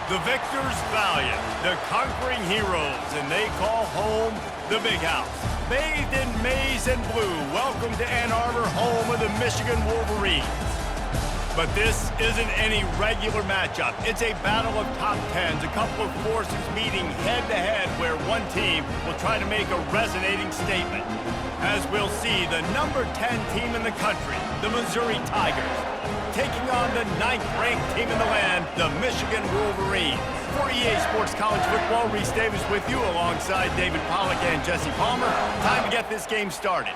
The victors valiant, the conquering heroes, and they call home the Big House. Bathed in maize and blue, welcome to Ann Arbor, home of the Michigan Wolverines. But this isn't any regular matchup. It's a battle of top tens, a couple of forces meeting head-to-head where one team will try to make a resonating statement. As we'll see, the number 10 team in the country, the Missouri Tigers, taking on the 9th-ranked team in the land, the Michigan Wolverines. For EA Sports College Football, Reese Davis with you alongside David Pollack and Jesse Palmer. Time to get this game started.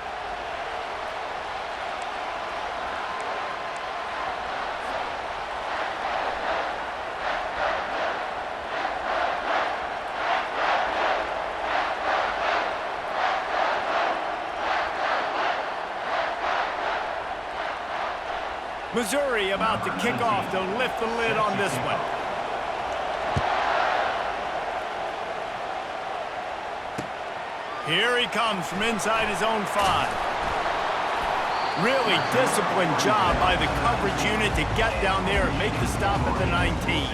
Missouri about to kick off to lift the lid on this one. Here he comes from inside his own 5. Really disciplined job by the coverage unit to get down there and make the stop at the 19.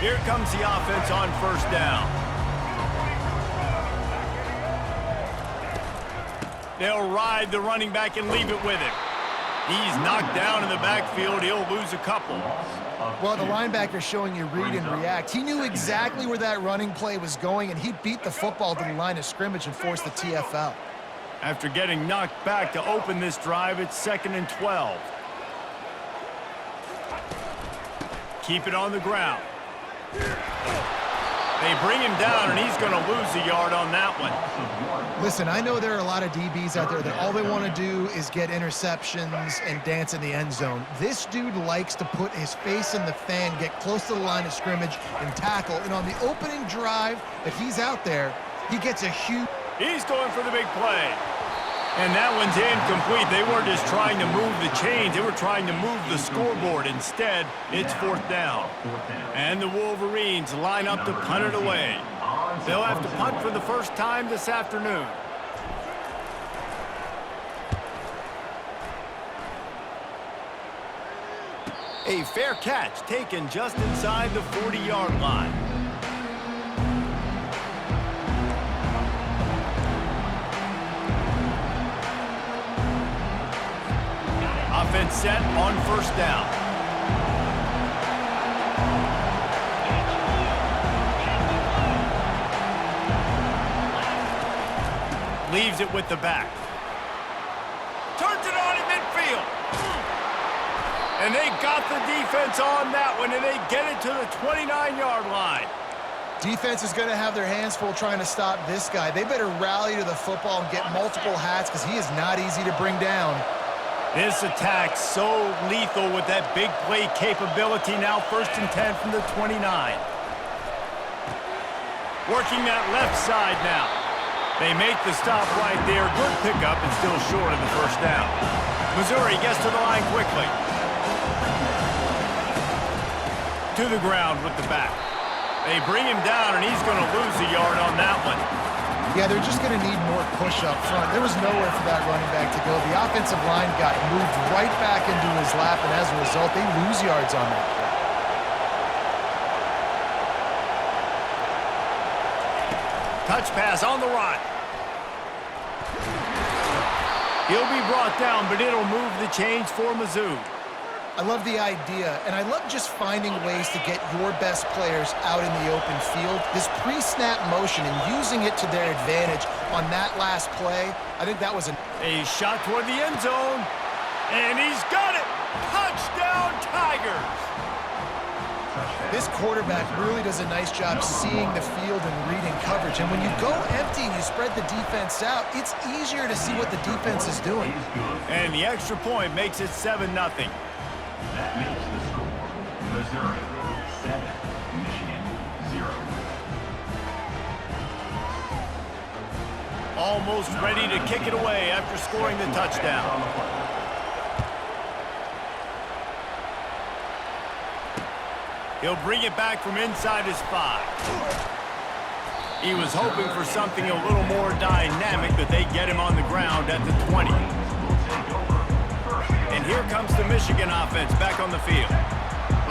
Here comes the offense on first down. They'll ride the running back and leave it with him. He's knocked down in the backfield. He'll lose a couple. Well, the linebacker's showing you read and react. He knew exactly where that running play was going, and he beat the football to the line of scrimmage and forced the TFL. After getting knocked back to open this drive, it's 2nd and 12. Keep it on the ground. They bring him down, and he's going to lose a yard on that one. Listen, I know there are a lot of DBs out there that all they want to do is get interceptions and dance in the end zone. This dude likes to put his face in the fan, get close to the line of scrimmage, and tackle. And on the opening drive that he's out there, he gets a huge... He's going for the big play. And that one's incomplete. They weren't just trying to move the chains. They were trying to move the scoreboard. Instead, it's 4th down. And the Wolverines line up to punt it away. They'll have to punt for the first time this afternoon. A fair catch taken just inside the 40-yard line. Offense set on first down. Leaves it with the back. Turns it on in midfield. And they got the defense on that one, and they get it to the 29-yard line. Defense is going to have their hands full trying to stop this guy. They better rally to the football and get multiple hats because he is not easy to bring down. This attack so lethal with that big play capability. Now 1st and 10 from the 29. Working that left side now. They make the stop right there. Good pickup and still short of the first down. Missouri gets to the line quickly. To the ground with the back. They bring him down, and he's going to lose a yard on that one. Yeah, they're just going to need more push up front. There was nowhere for that running back to go. The offensive line got moved right back into his lap, and as a result, they lose yards on that play. Touch pass on the run. He'll be brought down, but it'll move the chains for Mizzou. I love the idea, and I love just finding ways to get your best players out in the open field. This pre-snap motion and using it to their advantage on that last play, I think that was a shot toward the end zone, and he's got it! Touchdown, Tigers! This quarterback really does a nice job seeing the field and reading coverage, and when you go empty and you spread the defense out, it's easier to see what the defense is doing. And the extra point makes it 7-0. That makes the score Missouri 7, Michigan 0. Almost ready to kick it away after scoring the touchdown. He'll bring it back from inside his 5. He was hoping for something a little more dynamic, but they get him on the ground at the 20. And here comes the Michigan offense back on the field.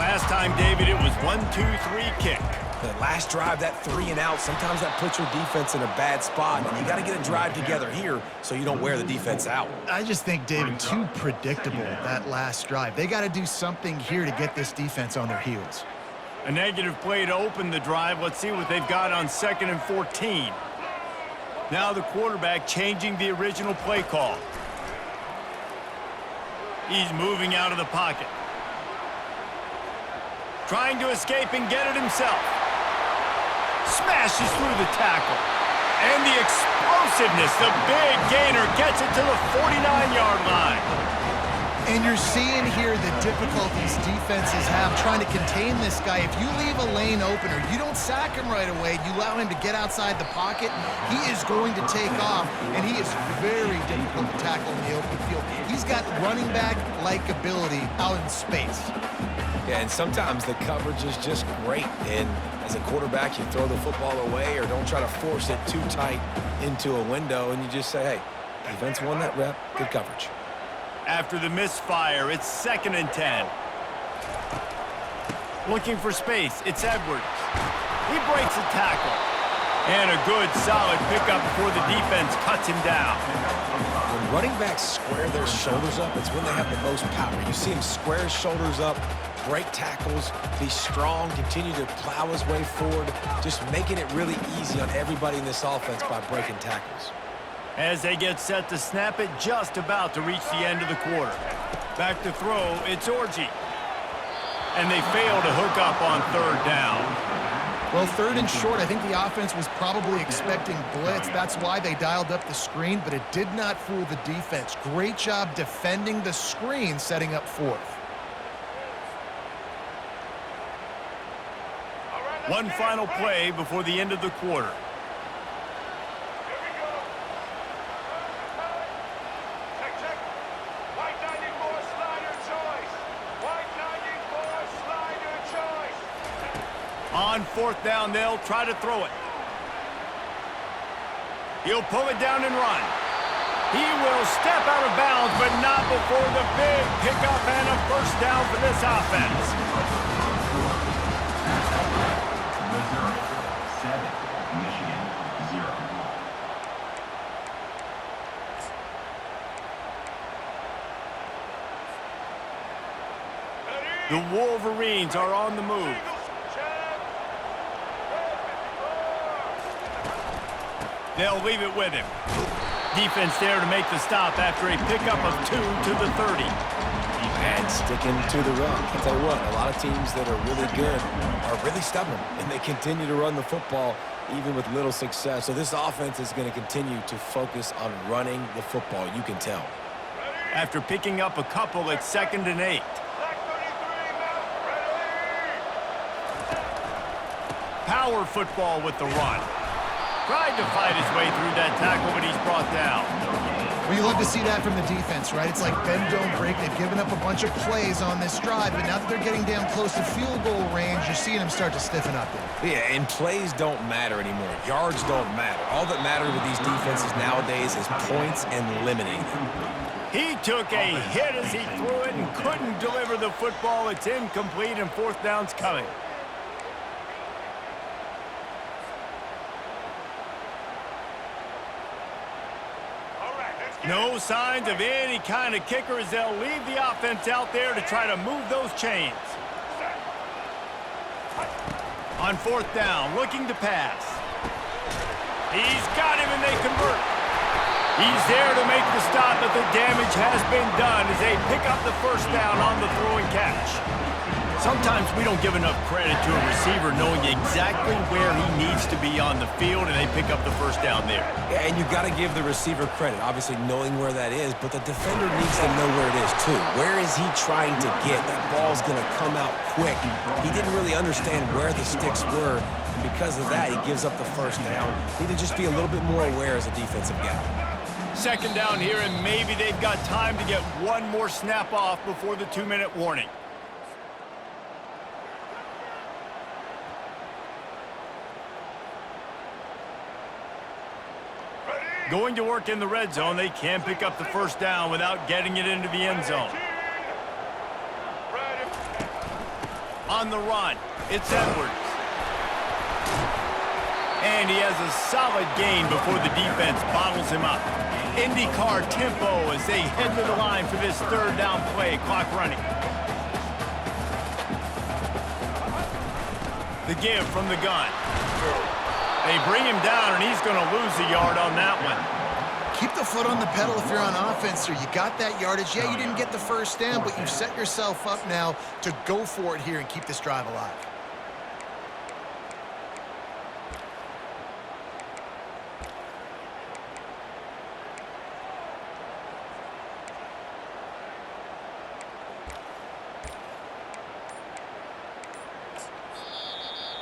Last time, David, it was 1-2-3 kick. The last drive, that 3 and out, sometimes that puts your defense in a bad spot, and you got to get a drive together here so you don't wear the defense out. I just think, David, too predictable, that last drive. They got to do something here to get this defense on their heels. A negative play to open the drive. Let's see what they've got on 2nd and 14. Now the quarterback changing the original play call. He's moving out of the pocket. Trying to escape and get it himself. Smashes through the tackle. And the explosiveness, the big gainer gets it to the 49-yard line. And you're seeing here the difficulties defenses have trying to contain this guy. If you leave a lane open or you don't sack him right away, you allow him to get outside the pocket, he is going to take off, and he is very difficult to tackle in the open field. He's got running back-like ability out in space. Yeah, and sometimes the coverage is just great. And as a quarterback, you throw the football away or don't try to force it too tight into a window, and you just say, hey, defense won that rep, good coverage. After the misfire, it's 2nd and 10. Looking for space, it's Edwards. He breaks a tackle. And a good, solid pickup before the defense cuts him down. When running backs square their shoulders up, it's when they have the most power. You see him square his shoulders up, break tackles, be strong, continue to plow his way forward, just making it really easy on everybody in this offense by breaking tackles. As they get set to snap it, just about to reach the end of the quarter. Back to throw, it's Orji. And they fail to hook up on 3rd down. Well, 3rd and short, I think the offense was probably expecting blitz. That's why they dialed up the screen, but it did not fool the defense. Great job defending the screen, setting up 4th. One final play before the end of the quarter. On 4th down, they'll try to throw it. He'll pull it down and run. He will step out of bounds, but not before the big pickup and a 1st down for this offense. Missouri 7, Michigan 0. The Wolverines are on the move. They'll leave it with him. Defense there to make the stop after a pickup of 2 to the 30. And sticking to the run. I'll tell you what, a lot of teams that are really good are really stubborn, and they continue to run the football even with little success. So this offense is going to continue to focus on running the football, you can tell. After picking up a couple, it's 2nd and 8. Power football with the run. Tried to fight his way through that tackle, but he's brought down. Well, you love to see that from the defense, right? It's like bend, don't break. They've given up a bunch of plays on this drive, but now that they're getting down close to field goal range, you're seeing them start to stiffen up there. Yeah, and plays don't matter anymore. Yards don't matter. All that matters with these defenses nowadays is points and limiting them. He took a hit as he threw it and couldn't deliver the football. It's incomplete, and 4th down's coming. No signs of any kind of kicker as they'll leave the offense out there to try to move those chains. On 4th down, looking to pass. He's got him and they convert. He's there to make the stop, but the damage has been done as they pick up the 1st down on the throw and catch. Sometimes we don't give enough credit to a receiver knowing exactly where he needs to be on the field, and they pick up the 1st down there. Yeah, and you got to give the receiver credit, obviously knowing where that is, but the defender needs to know where it is too. Where is he trying to get? That ball's going to come out quick. He didn't really understand where the sticks were, and because of that, he gives up the 1st down. Need to just be a little bit more aware as a defensive guy. 2nd down here, and maybe they've got time to get one more snap off before the 2-minute warning. Going to work in the red zone, they can pick up the first down without getting it into the end zone. On the run, it's Edwards. And he has a solid gain before the defense bottles him up. IndyCar tempo as they head to the line for this third down play, clock running. The give from the gun. They bring him down, and he's going to lose a yard on that one. Keep the foot on the pedal if you're on offense here. You got that yardage. Yeah, you didn't get the first down, but you've set yourself up now to go for it here and keep this drive alive.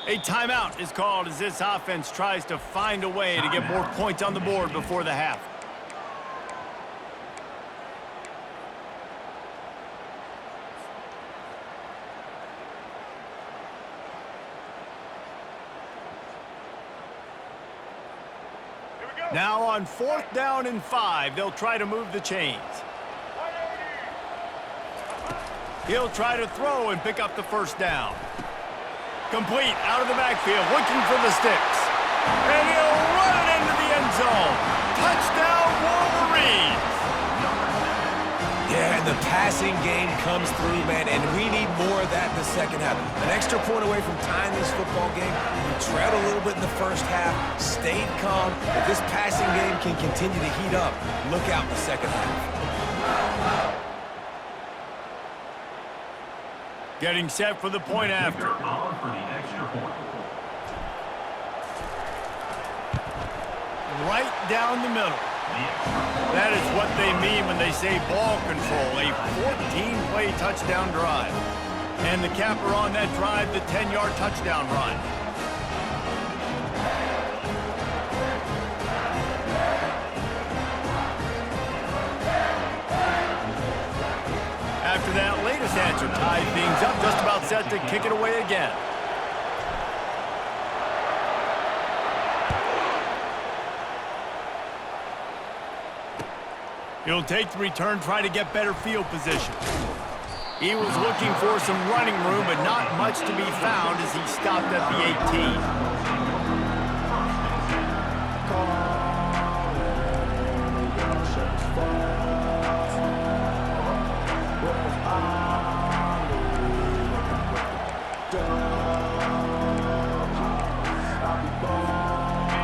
A timeout is called as this offense tries to find a way to get more points on the board before the half. Now on 4th down and 5, they'll try to move the chains. He'll try to throw and pick up the first down. Complete out of the backfield, looking for the sticks. And he'll run it into the end zone. Touchdown, Wolverines! Yeah, and the passing game comes through, man, and we need more of that in the second half. An extra point away from tying this football game. We trailed a little bit in the first half, stayed calm. If this passing game can continue to heat up, look out in the second half. Getting set for the point after. On for the extra point. Right down the middle. That is what they mean when they say ball control. A 14-play touchdown drive. And the capper on that drive, the 10-yard touchdown run. After that latest answer tied things up, just about set to kick it away again. He'll take the return, try to get better field position. He was looking for some running room, but not much to be found as he stopped at the 18.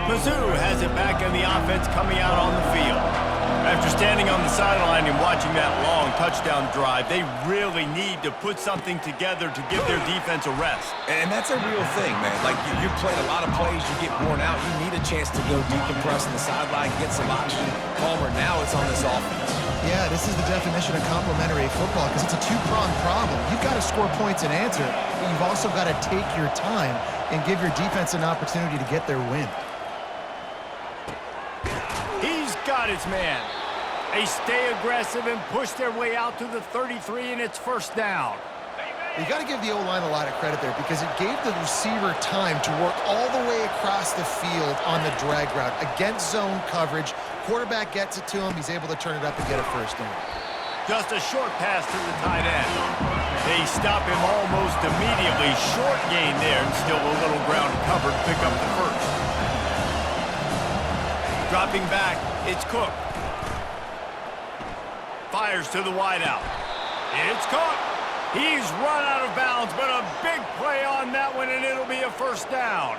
Mizzou has it back in the offense coming out on the field. After standing on the sideline and watching that long touchdown drive, they really need to put something together to give their defense a rest. And that's a real thing, man. Like, you're playing a lot of plays, you get worn out, you need a chance to go decompress on the sideline, get some oxygen. Palmer, now it's on this offense. Yeah, this is the definition of complementary football because it's a two-pronged problem. You've got to score points and answer, but you've also got to take your time and give your defense an opportunity to get their win. He's got his man. They stay aggressive and push their way out to the 33, and it's first down. You got to give the O-line a lot of credit there because it gave the receiver time to work all the way across the field on the drag route against zone coverage. Quarterback gets it to him. He's able to turn it up and get a first down. Just a short pass to the tight end. They stop him almost immediately. Short gain there and still a little ground to cover to pick up the first. Dropping back, it's Cook. Fires to the wideout. It's caught. He's run out of bounds, but a big play on that one, and it'll be a first down.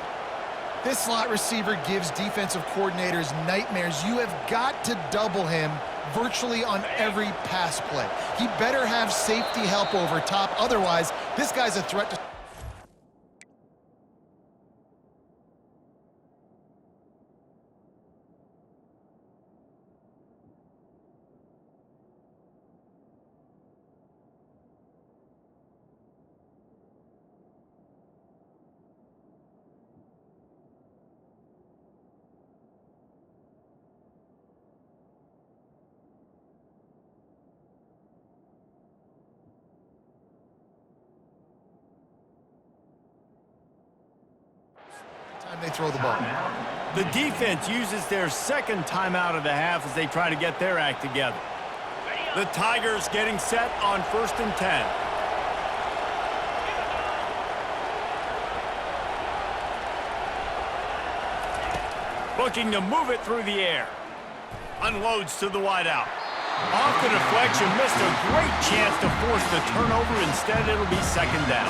This slot receiver gives defensive coordinators nightmares. You have got to double him virtually on every pass play. He better have safety help over top. Otherwise, this guy's a threat to... Time they throw the ball. The defense uses their second timeout of the half as they try to get their act together. The Tigers getting set on 1st and 10. Looking to move it through the air. Unloads to the wideout. Off the deflection, missed a great chance to force the turnover. Instead, it'll be 2nd down.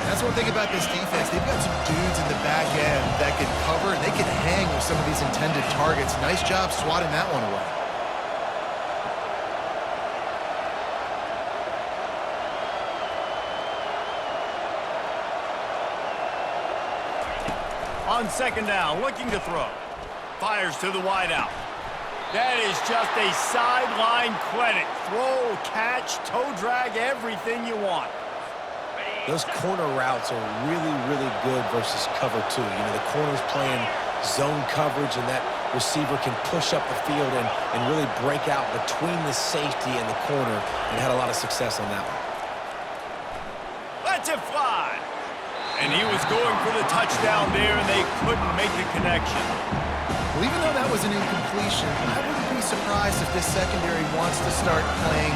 That's one thing about this defense. They've got some dudes in the back end that can cover, and they can hang with some of these intended targets. Nice job swatting that one away. On 2nd down, looking to throw. Fires to the wideout. That is just a sideline credit. Throw, catch, toe drag, everything you want. Those corner routes are really, really good versus cover 2. You know, the corner's playing zone coverage, and that receiver can push up the field and really break out between the safety and the corner, and had a lot of success on that one. Lets it fly. And he was going for the touchdown there, and they couldn't make the connection. Well, even though that was an incompletion, I wouldn't be surprised if this secondary wants to start playing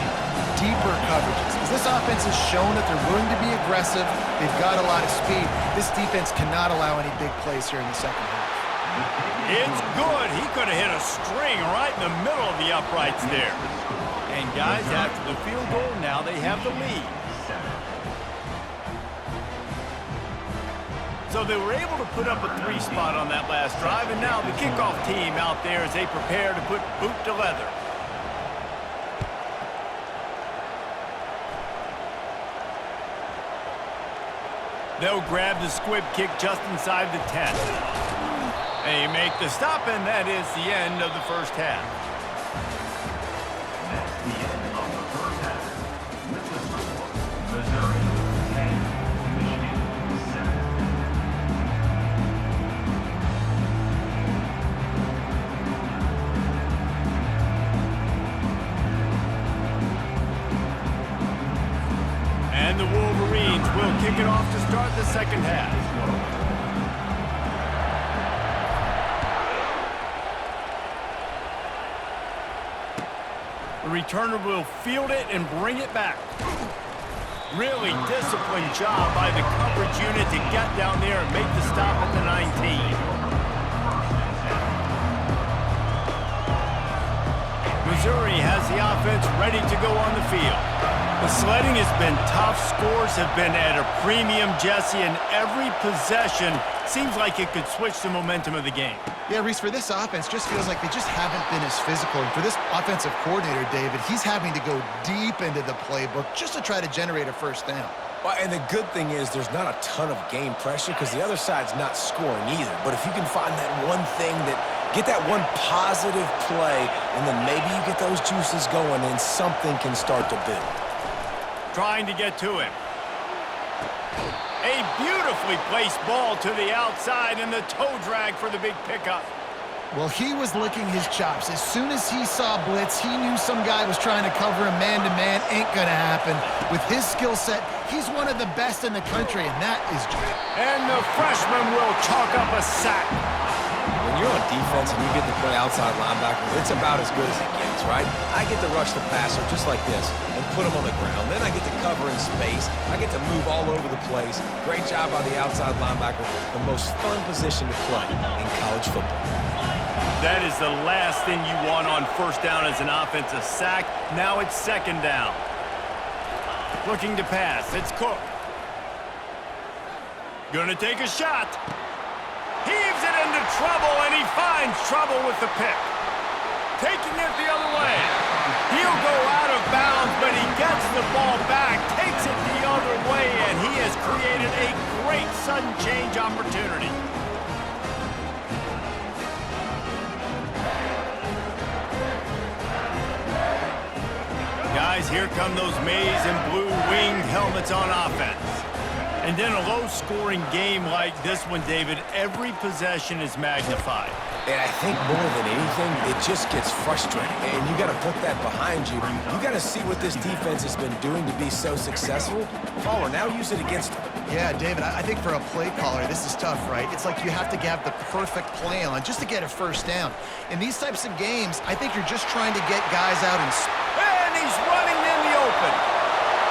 deeper coverages. Because this offense has shown that they're willing to be aggressive. They've got a lot of speed. This defense cannot allow any big plays here in the second half. It's good. He could have hit a string right in the middle of the uprights there. And guys, after the field goal, now they have the lead. So they were able to put up a 3-spot on that last drive, and now the kickoff team out there as they prepare to put boot to leather. They'll grab the squib kick just inside the 10. They make the stop, and that is the end of the first half. That's the end of the first half. With the score, Missouri 10, Michigan 7. And the Wolverines will kick it off to start the second half. The returner will field it and bring it back. Really disciplined job by the coverage unit to get down there and make the stop at the 19. Missouri has the offense ready to go on the field. The sledding has been tough. Scores have been at a premium, Jesse, and every possession seems like it could switch the momentum of the game. Yeah, Reese, for this offense, just feels like they just haven't been as physical. And for this offensive coordinator, David, he's having to go deep into the playbook just to try to generate a first down. Well, and the good thing is there's not a ton of game pressure because the other side's not scoring either. But if you can find that one thing get that one positive play, and then maybe you get those juices going and something can start to build. Trying to get to him. A beautifully placed ball to the outside, and the toe drag for the big pickup. Well, he was licking his chops. As soon as he saw blitz, he knew some guy was trying to cover him man-to-man. Ain't gonna happen. With his skill set, he's one of the best in the country, and that is true. And the freshman will chalk up a sack. When you're on defense and you get to play outside linebacker, it's about as good as it gets, right? I get to rush the passer just like this and put him on the ground. Then I get to cover in space. I get to move all over the place. Great job by the outside linebacker. The most fun position to play in college football. That is the last thing you want on first down as an offensive sack. Now it's second down. Looking to pass. It's Cook. Gonna take a shot. Heaves it into trouble, and he finds trouble with the pick. Taking it the other way. He'll go out of bounds, but he gets the ball back, takes it the other way, and he has created a great sudden change opportunity. Guys, here come those maize and blue winged helmets on offense. And in a low-scoring game like this one, David, every possession is magnified. And I think more than anything, it just gets frustrating. And you got to put that behind you. You got to see what this defense has been doing to be so successful. Palmer, now use it against them. Yeah, David, I think for a play caller, this is tough, right? It's like you have to have the perfect play on just to get a first down. In these types of games, I think you're just trying to get guys out and he's running in the open.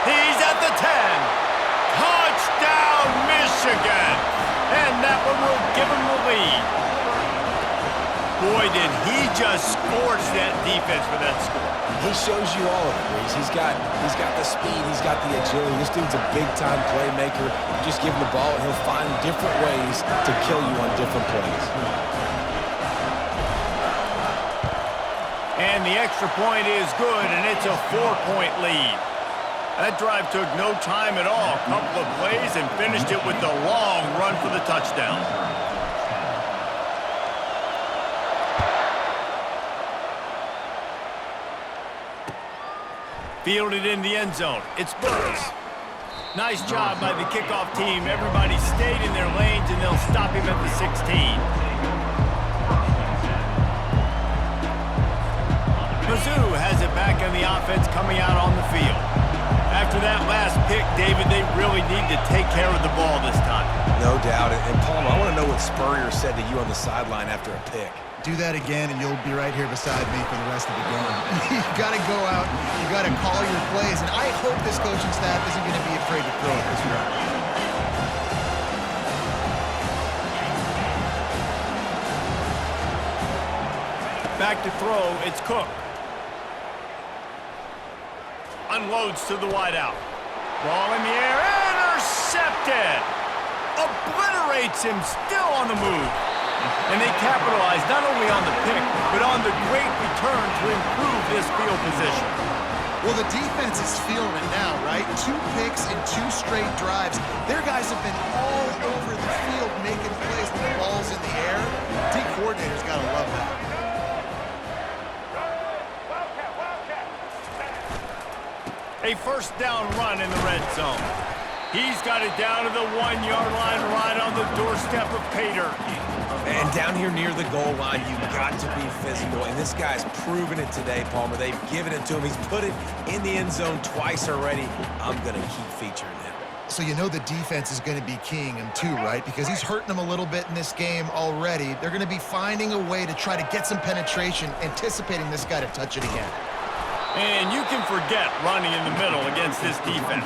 He's at the 10. Touchdown, Michigan. And that one will give him the lead. Boy, did he just scorch that defense for that score. He shows you all of it, Reese. He's got the speed, he's got the agility. This dude's a big-time playmaker. You just give him the ball, and he'll find different ways to kill you on different plays. And the extra point is good, and it's a 4-point lead. That drive took no time at all. A couple of plays and finished it with the long run for the touchdown. Fielded in the end zone. It's Burks. Nice job by the kickoff team. Everybody stayed in their lanes, and they'll stop him at the 16. Mizzou has it back on the offense coming out on the field. After that last pick, David, they really need to take care of the ball this time. No doubt. And Palmer, I want to know what Spurrier said to you on the sideline after a pick. Do that again, and you'll be right here beside me for the rest of the game. You got to go out, you got to call your plays, and I hope this coaching staff isn't going to be afraid to throw it this way. Back to throw, it's Cook. Unloads to the wideout. Ball in the air, intercepted! Obliterates him, still on the move. And they capitalize not only on the pick, but on the great return to improve this field position. Well, the defense is feeling it now, right? 2 picks in 2 straight drives. Their guys have been all over the field making plays when the ball's in the air. D coordinator's got to love that. A first down run in the red zone. He's got it down to the 1-yard line right on the doorstep of Pater. And down here near the goal line, you've got to be physical. And this guy's proven it today, Palmer. They've given it to him. He's put it in the end zone twice already. I'm going to keep featuring him. So you know the defense is going to be keying him too, right? Because he's hurting them a little bit in this game already. They're going to be finding a way to try to get some penetration, anticipating this guy to touch it again. And you can forget running in the middle against this defense.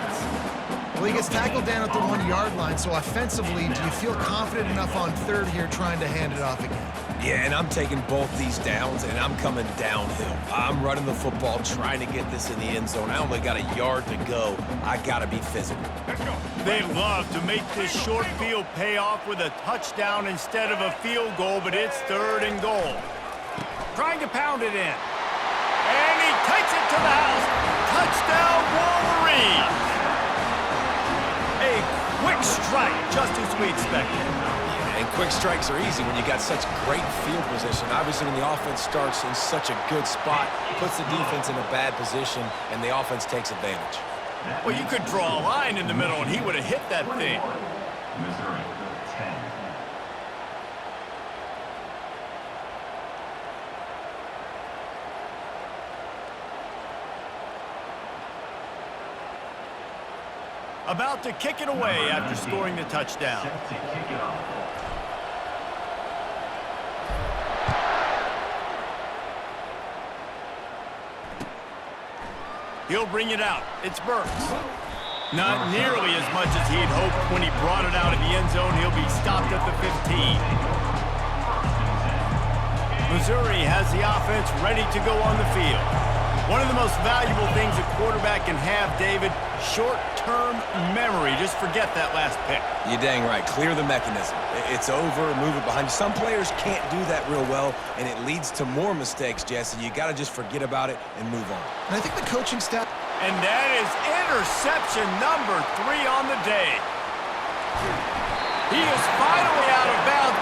Well, he gets tackled down at the 1-yard line, so offensively, do you feel confident enough on third here trying to hand it off again? Yeah, and I'm taking both these downs, and I'm coming downhill. I'm running the football, trying to get this in the end zone. I only got a yard to go. I got to be physical. They love to make this short field pay off with a touchdown instead of a field goal, but it's 3rd and goal. Trying to pound it in. And he takes it to the house. Touchdown, Wolverines. A quick strike, just as we expected. And quick strikes are easy when you got such great field position. Obviously, when the offense starts in such a good spot, puts the defense in a bad position, and the offense takes advantage. Well, you could draw a line in the middle, and he would have hit that thing. Missouri, 10. About to kick it away after scoring the touchdown. Set to kick it off. He'll bring it out. It's Burks. Not nearly as much as he'd hoped when he brought it out of the end zone. He'll be stopped at the 15. Missouri has the offense ready to go on the field. One of the most valuable things a quarterback can have, David, short-term memory. Just forget that last pick. You're dang right. Clear the mechanism. It's over, move it behind you. Some players can't do that real well, and it leads to more mistakes, Jesse. You got to just forget about it and move on. And I think the coaching staff... And that is interception number 3 on the day. He is finally out of bounds